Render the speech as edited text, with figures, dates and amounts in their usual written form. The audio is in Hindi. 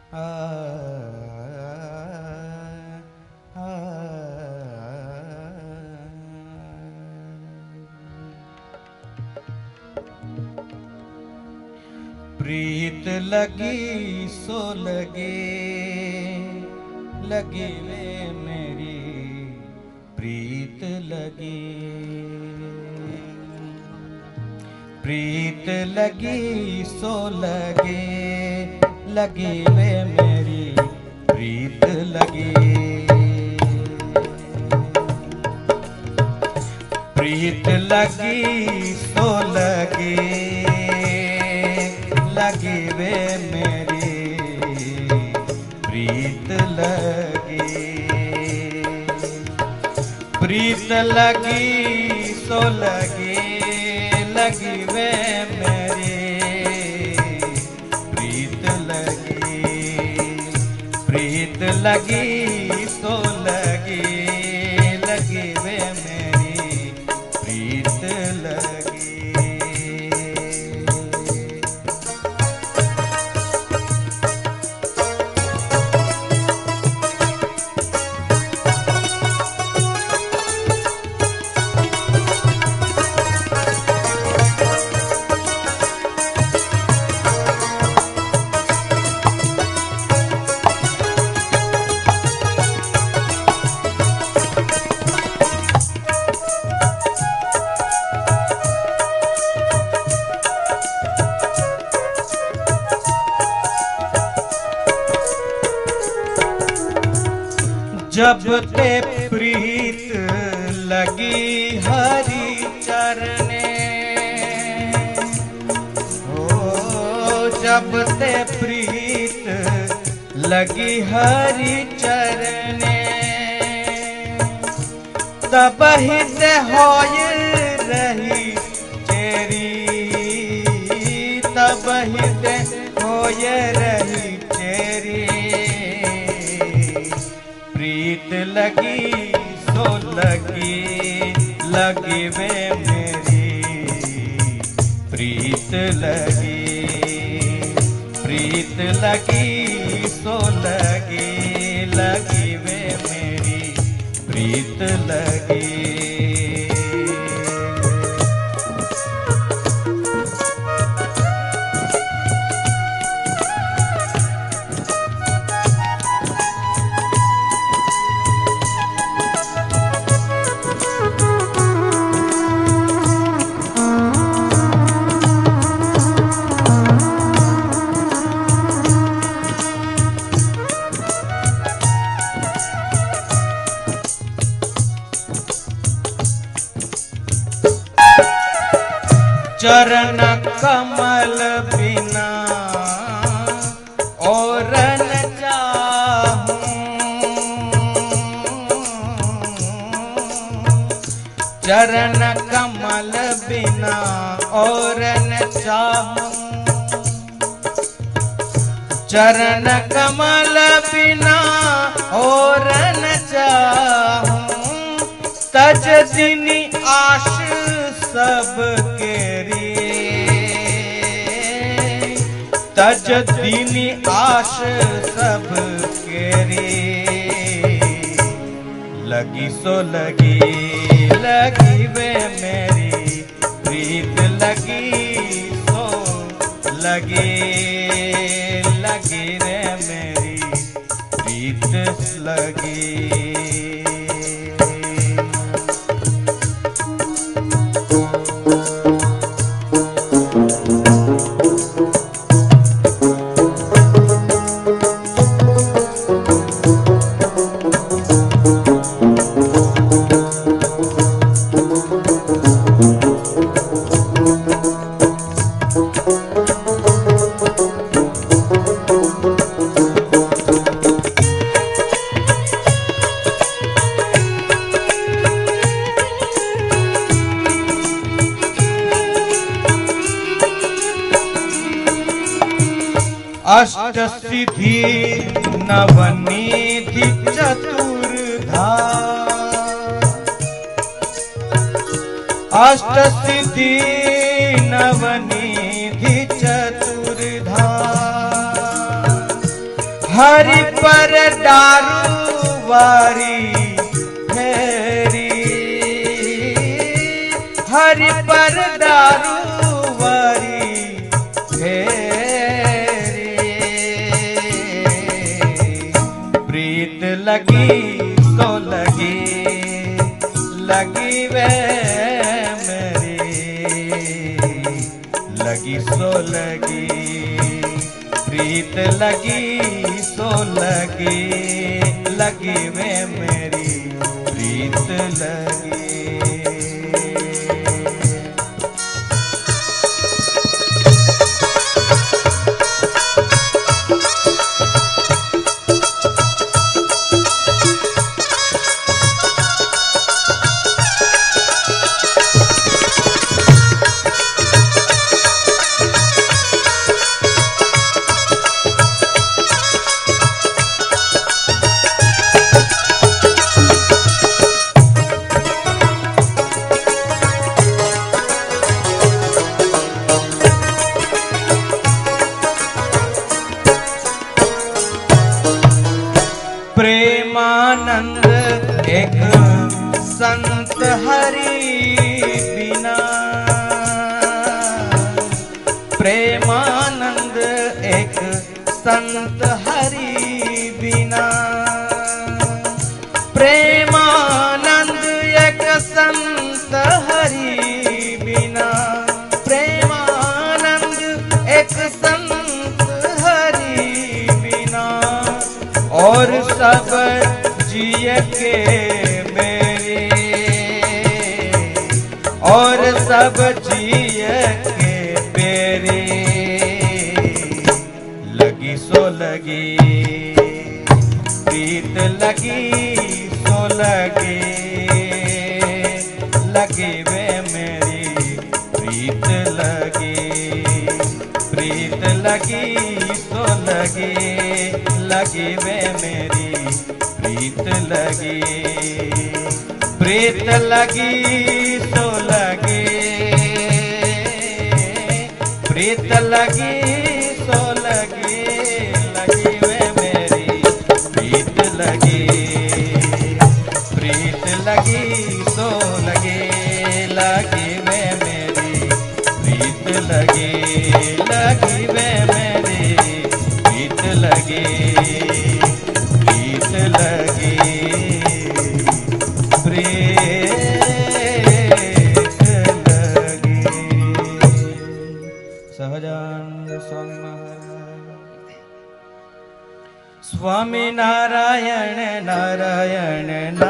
आ, आ, प्रीत लगी सो लगे, लगी वे मेरी प्रीत लगी। प्रीत लगी सो लगे, लगी वे मेरी प्रीत लगी। प्रीत लगी सो लगे, लगी वे मेरी प्रीत लगी। प्रीत लगी सो लगे, लगी वे मेरी प्रीत लगी। प्रीत लगी सो लगी, लगी वे मेरी प्रीत लगी। जब ते प्रीत लगी हरि चरने, ओ जब ते प्रीत लगी हरि चरने, तब ही ते होय रही तेरी, तब ही ते होय रही तेरी। प्रीत लगी सो लगी, लगी वे मेरी प्रीत लगी। प्रीत लगी सो लगी, लगी वे मेरी प्रीत लगी। चरण कमल बिना और न चाहूं, चरण कमल बिना और न चाहूं। चरण कमल बिना और न चाहूं, तज दिनी आश सब केरी, तज दीनी आश सब केरी। लगी सो लगी, लगी वे मेरी प्रीत लगी सो लगी, लगी रे मेरी प्रीत लगी। अष्ट सिद्धि नवनीधि चतुर्धा, अष्ट सिद्धि नवनीधि चतुर्धा। हरि पर दारू वारी फेरी, हरि पर दारू वारी फेरी। प्रीत लगी तो लगी, लगी वे मेरी, लगी सो लगी। प्रीत लगी सो लगी, लगी वे मेरी प्रीत लगी। प्रेमानंद एक संत हरि बिना, प्रेमानंद एक संत हरि बिना, प्रेमानंद एक संत हरि बिना, प्रेमानंद एक संत हरि बिना। और सब जिय के मेरे, और सब जिय के मेरे, लगी सो लगी। प्रीत लगी सो लगी, लगी वे मेरी प्रीत लगी। प्रीत लगी सो लगी, लगी वे मेरी प्रीत लगी। प्रीत लगी सो लगी, प्रीत लगी सो लगी, लगी वे मेरी प्रीत लगी। प्रीत लगी सो लगी, लगी वे मेरी प्रीत लगी, लगी वे मेरी प्रीत लगी, प्रीत लगी, प्रीत लगी। सहजानंद स्वामी महाराज। स्वामी नारायण नारायण नारायण।